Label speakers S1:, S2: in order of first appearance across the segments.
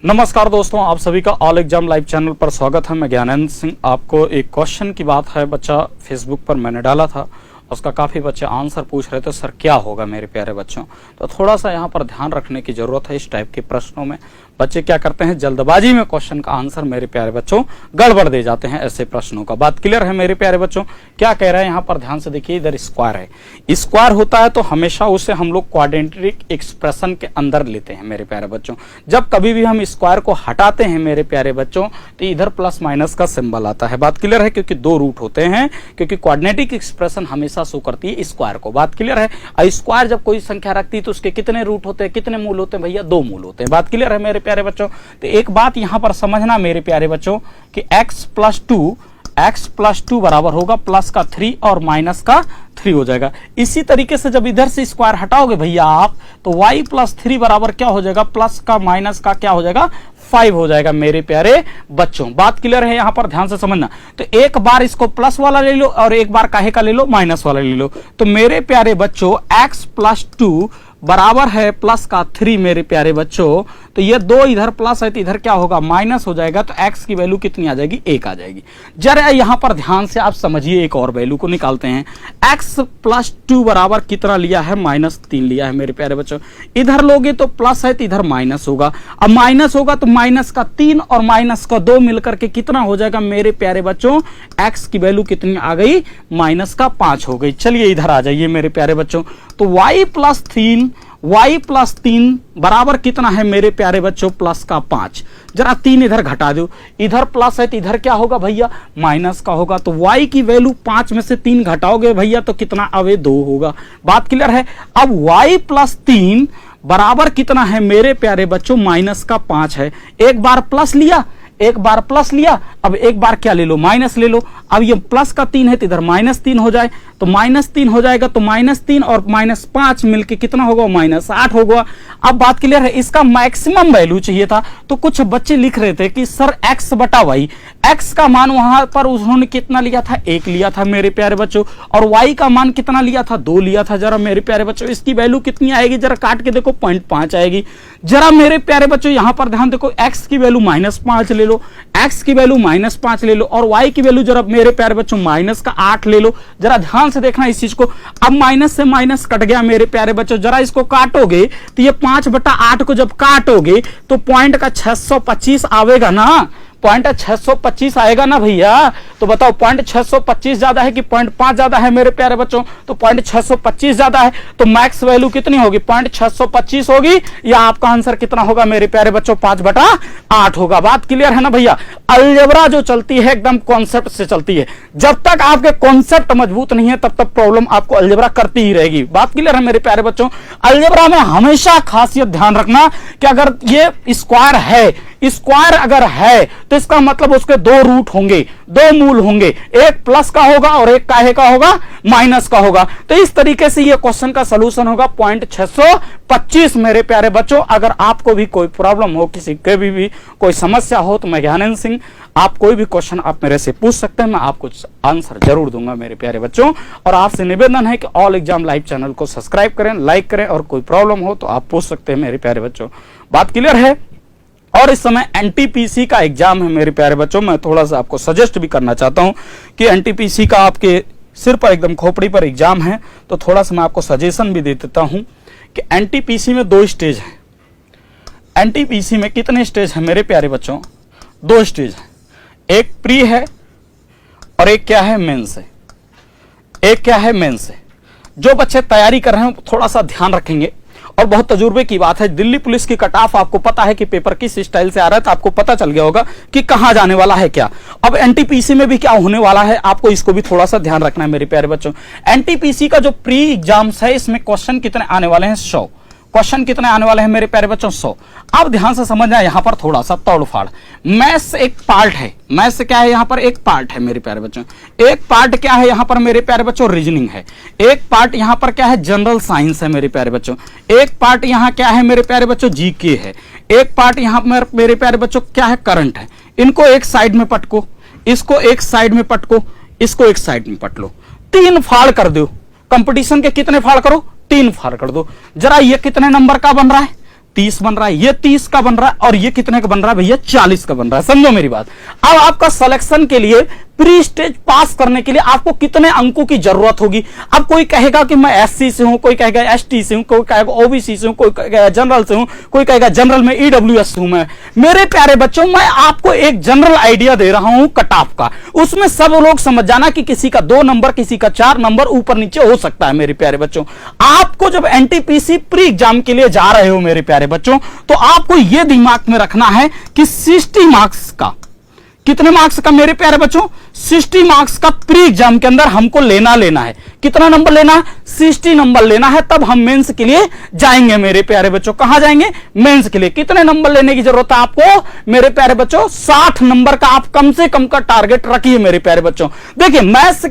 S1: नमस्कार दोस्तों, आप सभी का ऑल एग्जाम लाइव चैनल पर स्वागत है। मैं ज्ञानेंद्र सिंह। आपको एक क्वेश्चन की बात है, बच्चा फेसबुक पर मैंने डाला था, उसका काफ़ी बच्चे आंसर पूछ रहे थे, सर क्या होगा मेरे प्यारे बच्चों। तो थोड़ा सा यहाँ पर ध्यान रखने की ज़रूरत है। इस टाइप के प्रश्नों में बच्चे क्या करते हैं, जल्दबाजी में क्वेश्चन का आंसर मेरे प्यारे बच्चों गड़बड़ दे जाते हैं। ऐसे प्रश्नों का बात क्लियर है मेरे प्यारे बच्चों। क्या कह रहे हैं यहाँ पर, ध्यान से देखिए। इधर स्क्वायर है, स्क्वायर होता है तो हमेशा उसे हम लोग क्वाड्रेटिक एक्सप्रेशन के अंदर लेते हैं मेरे प्यारे बच्चों। जब कभी भी हम स्क्वायर को हटाते हैं मेरे प्यारे बच्चों तो इधर प्लस माइनस का सिंबल आता है। बात क्लियर है, क्योंकि दो रूट होते हैं, क्योंकि क्वाड्रेटिक एक्सप्रेशन हमेशा शो करती है स्क्वायर को। बात क्लियर है। और स्क्वायर जब कोई संख्या रखती है तो उसके कितने रूट होते हैं, कितने मूल होते हैं भैया, दो मूल होते हैं। बात क्लियर है मेरे प्यारे बच्चों। तो एक बात यहां पर समझना मेरे प्यारे बच्चों कि x प्लस टू बराबर होगा प्लस का 3 और माइनस का 3 हो जाएगा। इसी तरीके से जब इधर से स्क्वायर हटाओगे भैया आप, तो y प्लस 3 बराबर क्या हो जाएगा, प्लस का माइनस का क्या हो जाएगा, 5 हो जाएगा मेरे प्यारे बच्चों। बात क्लियर है, यहां पर ध्यान से समझना। तो एक बार इसको प्लस वाला ले लो और एक बार काहे का ले लो, माइनस वाला ले लो। तो मेरे प्यारे बच्चों x प्लस 2 बराबर है प्लस का 3 मेरे प्यारे बच्चों। तो ये दो इधर प्लस है तो इधर क्या होगा, माइनस हो जाएगा। तो x की वैल्यू कितनी आ जाएगी, 1 आ जाएगी। जरा यहां पर ध्यान से आप समझिए, एक और वैल्यू को निकालते हैं। x प्लस 2 बराबर कितना लिया है, -3 लिया है मेरे प्यारे बच्चों। इधर लोगे तो प्लस है तो इधर माइनस होगा। अब माइनस होगा तो माइनस का 3 और माइनस का 2 मिलकर के कितना हो जाएगा मेरे प्यारे बच्चों, x की वैल्यू कितनी आ गई, माइनस का 5 हो गई। चलिए इधर आ जाइए मेरे प्यारे बच्चों। तो y प्लस 3 बराबर कितना है मेरे प्यारे बच्चों, प्लस का 5। जरा 3 इधर घटा दो, इधर प्लस है तो इधर क्या होगा भैया, माइनस का होगा। तो y की वैल्यू 5 में से 3 घटाओगे भैया तो कितना आवे, 2 होगा। बात क्लियर है। अब y प्लस 3 बराबर कितना है मेरे प्यारे बच्चों, माइनस का 5 है। एक बार प्लस लिया, एक बार प्लस लिया, अब एक बार क्या ले लो, माइनस ले लो। अब ये प्लस का 3 है तो इधर -3 हो जाए, तो -3 हो जाएगा। तो -3 और -5 मिलके कितना होगा, -8 होगा। अब बात क्लियर है। इसका मैक्सिमम वैल्यू चाहिए था, तो कुछ बच्चे लिख रहे थे कि सर x बटा y, x का मान वहां पर उन्होंने कितना लिया था, 1 लिया था मेरे प्यारे बच्चों, और y का मान कितना लिया था, 2 लिया था। जरा मेरे प्यारे बच्चों इसकी वैल्यू कितनी आएगी, जरा काट के देखो, 0.5 आएगी। जरा मेरे प्यारे बच्चों यहां पर ध्यान देखो, x की वैल्यू -5 ले लो, x की वैल्यू -5 ले लो, और y की वैल्यू जरा मेरे प्यारे बच्चों माइनस का 8 ले लो। जरा ध्यान से देखना इस चीज को। अब माइनस से माइनस कट गया मेरे प्यारे बच्चों। जरा इसको काटोगे तो ये 5/8 को जब काटोगे तो पॉइंट का 625 आवेगा ना, पॉइंट 625 आएगा ना भैया। तो बताओ पॉइंट 625 ज्यादा है कि 0.5 ज्यादा है मेरे प्यारे बच्चों, तो पॉइंट 625 ज्यादा है। तो मैक्स वैल्यू कितनी होगी, पॉइंट 625 होगी, या आपका आंसर कितना होगा मेरे प्यारे बच्चों, 5/8 होगा। बात क्लियर है ना भैया। अलजेब्रा जो चलती है एकदम कॉन्सेप्ट से चलती है। जब तक आपके कॉन्सेप्ट मजबूत नहीं है तब तक प्रॉब्लम आपको अलजेब्रा करती ही रहेगी। बात क्लियर है मेरे प्यारे बच्चों। अलजेब्रा में हमेशा खासियत ध्यान रखना कि अगर ये स्क्वायर है, स्क्वायर अगर है तो इसका मतलब उसके 2 रूट होंगे, 2 मूल होंगे, एक प्लस का होगा और एक काहे का होगा, माइनस का होगा। तो इस तरीके से ये क्वेश्चन का सलूशन होगा 625 मेरे प्यारे बच्चों। अगर आपको भी कोई प्रॉब्लम हो, किसी के भी कोई समस्या हो, तो मैं ज्ञानेंद्र सिंह, आप कोई भी क्वेश्चन आप मेरे से पूछ सकते हैं, मैं आपको आंसर जरूर दूंगा मेरे प्यारे बच्चों। और आपसे निवेदन है कि ऑल एग्जाम लाइव चैनल को सब्सक्राइब करें, लाइक करें, और कोई प्रॉब्लम हो तो आप पूछ सकते हैं मेरे प्यारे बच्चों। बात क्लियर है। और इस समय एनटीपीसी का एग्जाम है मेरे प्यारे बच्चों। मैं थोड़ा सा आपको सजेस्ट भी करना चाहता हूं कि एनटीपीसी का आपके सिर पर एकदम खोपड़ी पर एग्जाम है, तो थोड़ा सा मैं आपको सजेशन भी दे देता हूं कि एनटीपीसी में 2 स्टेज है। एनटीपीसी में कितने स्टेज है मेरे प्यारे बच्चों, 2 स्टेज है। एक प्री है और एक क्या है, मेंस है। एक क्या है, मेंस है। जो बच्चे तैयारी कर रहे हैं थोड़ा सा ध्यान रखेंगे, और बहुत तजुर्बे की बात है। दिल्ली पुलिस की कट ऑफ आपको पता है कि पेपर किस स्टाइल से आ रहा है, तो आपको पता चल गया होगा कि कहां जाने वाला है क्या। अब एनटीपीसी में भी क्या होने वाला है, आपको इसको भी थोड़ा सा ध्यान रखना है मेरे प्यारे बच्चों। एनटीपीसी का जो प्री एग्जाम्स है, इसमें क्वेश्चन कितने आने वाले हैं, 100 क्वेश्चन कितने आने वाले हैं मेरे प्यारे बच्चों, 100। अब ध्यान से समझना, यहां पर थोड़ा सा तोड़ फाड़। मैथ्स एक पार्ट है, मैथ्स क्या है, यहां पर एक पार्ट है मेरे प्यारे बच्चों। एक पार्ट क्या है यहां पर मेरे प्यारे बच्चों, रीजनिंग है। एक पार्ट यहां पर क्या है, जनरल साइंस है मेरे प्यारे बच्चों। एक पार्ट यहां क्या है मेरे प्यारे बच्चों, जीके है। एक पार्ट यहां पर मेरे प्यारे बच्चों क्या है, करंट है। इनको एक साइड में पटको, इसको एक साइड में पटको, इसको एक साइड में पट लो, 3 फाड़ कर दो। कंपटीशन के कितने फाड़ करो, 3 फाड़ कर दो। जरा ये कितने नंबर का बन रहा है, 30 बन रहा है, ये 30 का बन रहा है, और ये कितने का बन रहा है भैया, 40 का बन रहा है। समझो मेरी बात। अब आपका सिलेक्शन के लिए प्री स्टेज पास करने के लिए आपको कितने अंकों की जरूरत होगी। अब कोई कहेगा कि मैं एससी से हूं, कोई कहेगा एसटी से हूं, कोई कहेगा ओबीसी से हूं, कोई कहेगा जनरल से हूं, कोई कहेगा जनरल में ईडब्ल्यूएस से हूं। मैं, मेरे प्यारे बच्चों, मैं आपको एक जनरल आइडिया दे रहा हूं कट ऑफ का, उसमें सब लोग समझ जाना कि किसी का 2 नंबर, किसी का 4 नंबर ऊपर नीचे हो सकता है। मेरे प्यारे बच्चों, आपको जब एनटीपीसी प्री एग्जाम के लिए जा रहे हो मेरे प्यारे बच्चों, तो आपको यह दिमाग में रखना है कि 60 मार्क्स का, कितने मार्क्स का मेरे प्यारे बच्चों, 60 मार्क्स का प्री एग्जाम के अंदर हमको लेना है। कितना नंबर लेना है, 60 नंबर लेना है, तब हम मेंस के लिए जाएंगे मेरे प्यारे बच्चों। कहां जाएंगे, मेंस के लिए। कितने नंबर लेने की जरूरत है आपको मेरे प्यारे बच्चों, 60 नंबर का आप कम से कम का टारगेट रखिए मेरे प्यारे बच्चों। देखिए मैथ्स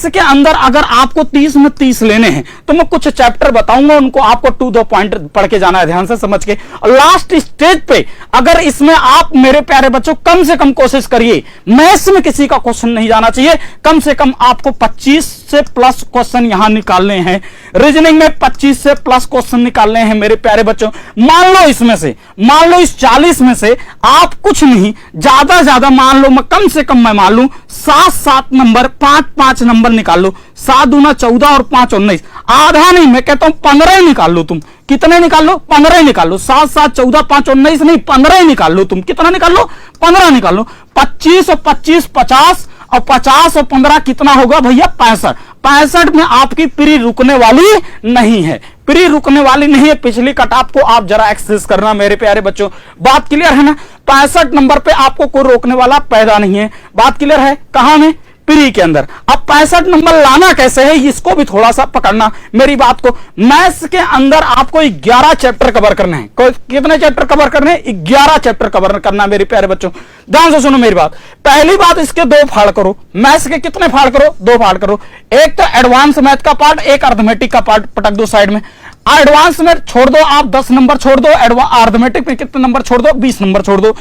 S1: के अंदर अगर आपको 30 में 30 लेने हैं तो मैं कुछ चैप्टर बताऊंगा, उनको आपको टू द पॉइंट पढ़ के जाना है, ध्यान से समझ के। और लास्ट स्टेज पे अगर इसमें आप मेरे प्यारे बच्चों कम से कम कोशिश करिए, मैथ्स में किसी का क्वेश्चन नहीं जाना चाहिए, कम से कम आपको 25 से प्लस क्वेश्चन यहां निकालने हैं। रीजनिंग में 25 से प्लस क्वेश्चन निकालने हैं मेरे प्यारे बच्चों। मान लो इस 40 में से आप कुछ नहीं, ज्यादा मान लो, मैं कम से कम मैं मान लूं 7 नंबर, 5 नंबर निकाल लो। 7 दूना 14 और 5 19, आधा नहीं, मैं कहता हूं 15 निकाल लो तुम। कितने निकाल लो, 15 निकाल लो। 7 7 14 5 19 नहीं, 15 निकाल लो तुम। कितना निकाल लो, 15 निकाल लो। 25 और 25 50, और 50 और 15 कितना होगा भैया, 65। 65 में आपकी प्री रुकने वाली नहीं है, प्री रुकने वाली नहीं है। पिछली कट ऑफ को आप जरा एक्सेस करना मेरे प्यारे बच्चों, बात क्लियर है ना। 65 नंबर पे आपको कोई रोकने वाला पैदा नहीं है, बात क्लियर है। कहां में, प्री के अंदर। अब 65 नंबर लाना कैसे है, इसको भी थोड़ा सा पकड़ना मेरी बात को। मैथ्स के अंदर आपको 11 चैप्टर कवर करने हैं। कितने चैप्टर कवर करने हैं, 11 चैप्टर कवर करना मेरे प्यारे बच्चों। ध्यान से सुनो मेरी बात। पहली बात, इसके 2 फाड़ करो। मैथ्स के कितने फाड़ करो, 2 फाड़ करो। एक तो एडवांस मैथ का पार्ट, एक अर्थमेटिक का पार्ट पटक दो साइड में। एडवांस में छोड़ दो आप 10 नंबर छोड़ दो, अर्थमेटिक में कितने नंबर छोड़ दो, 20 नंबर छोड़ दो।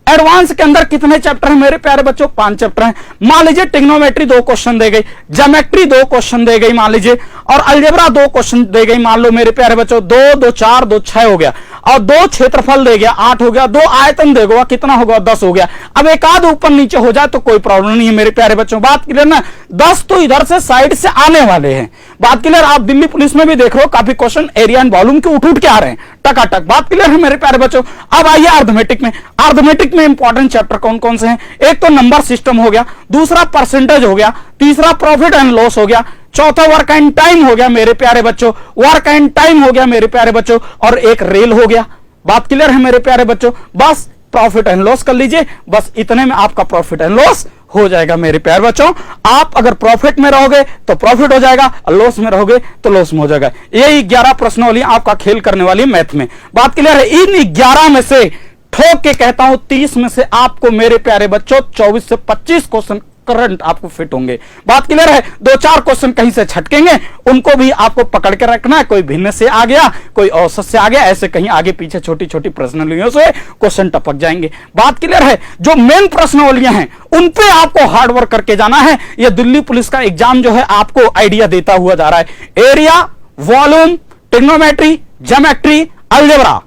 S1: एडवांस के अंदर कितने चैप्टर हैं मेरे प्यारे बच्चों, 5 चैप्टर हैं। मान लीजिए ट्रिग्नोमेट्री 2 क्वेश्चन दे गई, ज्योमेट्री 2 क्वेश्चन दे गई मान लीजिए, और अलजेब्रा 2 क्वेश्चन दे गई मान लो मेरे प्यारे बच्चों। 2 2 4 2 6 हो गया, और 2 क्षेत्रफल दे गया 8 हो गया, 2 आयतन देगा कितना होगा, 10 हो गया। अब एक आध ऊपर नीचे हो जाए तो कोई प्रॉब्लम नहीं है मेरे प्यारे बच्चों, बात क्लियर ना। 10 तो इधर से साइड से आने वाले हैं, बात क्लियर। आप दिल्ली पुलिस में भी देख रहे हो, काफी क्वेश्चन एरिया एंड वॉल्यूम के उठ के आ रहे हैं टकाटक, बात क्लियर है मेरे प्यारे बच्चों। अब आइए अर्थमेटिक में। अर्थमेटिक में इंपॉर्टेंट चैप्टर कौन कौन से हैं, एक तो नंबर सिस्टम हो गया, दूसरा परसेंटेज हो गया, तीसरा प्रॉफिट एंड लॉस हो गया, चौथा वर्क एंड टाइम हो गया मेरे प्यारे बच्चों, वर्क एंड टाइम हो गया मेरे प्यारे बच्चों, और एक रेल हो गया। बात क्लियर है मेरे प्यारे बच्चों। बस प्रॉफिट एंड लॉस कर लीजिए, बस इतने में आपका प्रॉफिट एंड लॉस हो जाएगा मेरे प्यारे बच्चों। आप अगर प्रॉफिट में रहोगे तो प्रॉफिट हो जाएगा, और लॉस में रहोगे तो लॉस में हो जाएगा। यही 11 प्रश्नावली आपका खेल करने वाली मैथ में, बात क्लियर है। इन 11 में से ठोक के कहता हूं 30 में से आपको मेरे प्यारे बच्चों 24 से 25 क्वेश्चन करंट आपको फिट होंगे, बात क्लियर है। 2-4 क्वेश्चन कहीं से छटकेंगे, उनको भी आपको पकड़ के रखना है। कोई भिन्न से आ गया, कोई औसत से आ गया, ऐसे कहीं आगे पीछे छोटी छोटी प्रश्नावलियों से क्वेश्चन टपक जाएंगे, बात क्लियर है। जो मेन प्रश्नावलियां हैं उन पे आपको हार्ड वर्क करके जाना है। यह दिल्ली पुलिस का एग्जाम जो है आपको आइडिया देता हुआ जा रहा है। Area, volume, trigonometry, geometry, algebra,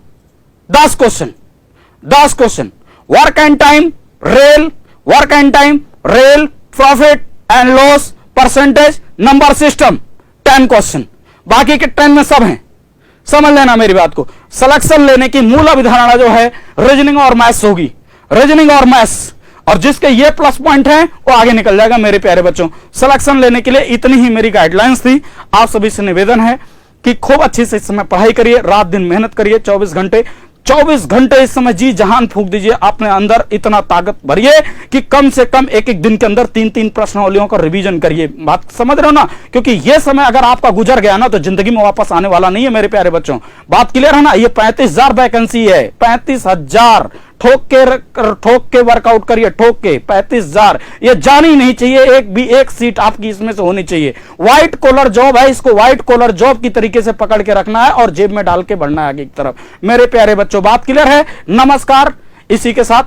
S1: 10 question, work and time, rail, work and time, rail, profit and loss, percentage, number system, 10 question. बाकी के 10 में सब हैं, समझ लेना मेरी बात को। सिलेक्शन लेने की मूल अवधारणा जो है रीजनिंग और मैथ्स होगी, रीजनिंग और मैथ्स, और जिसके ये प्लस पॉइंट हैं वो आगे निकल जाएगा मेरे प्यारे बच्चों। सिलेक्शन लेने के लिए इतनी ही मेरी गाइडलाइंस थी। आप सभी से निवेदन है कि खूब अच्छी से इस समय पढ़ाई करिए, रात दिन मेहनत करिए, 24 घंटे इस समय जी जहान फूंक दीजिए, अपने अंदर इतना ताकत भरिए कि कम से कम एक दिन के अंदर 3-3 प्रश्नावलियों का रिवीजन करिए, बात समझ रहे हो ना। क्योंकि यह समय अगर आपका गुजर गया ना तो जिंदगी में वापस आने वाला नहीं है मेरे प्यारे बच्चों, बात क्लियर है ना। ये 35,000 वैकेंसी है, 35,000 ठोक के वर्कआउट करिए, ठोक के 35,000, ये जानी नहीं चाहिए। एक सीट आपकी इसमें से होनी चाहिए। व्हाइट कॉलर जॉब है, इसको व्हाइट कॉलर जॉब की तरीके से पकड़ के रखना है और जेब में डाल के बढ़ना है आगे की तरफ मेरे प्यारे बच्चों, बात क्लियर है। नमस्कार, इसी के साथ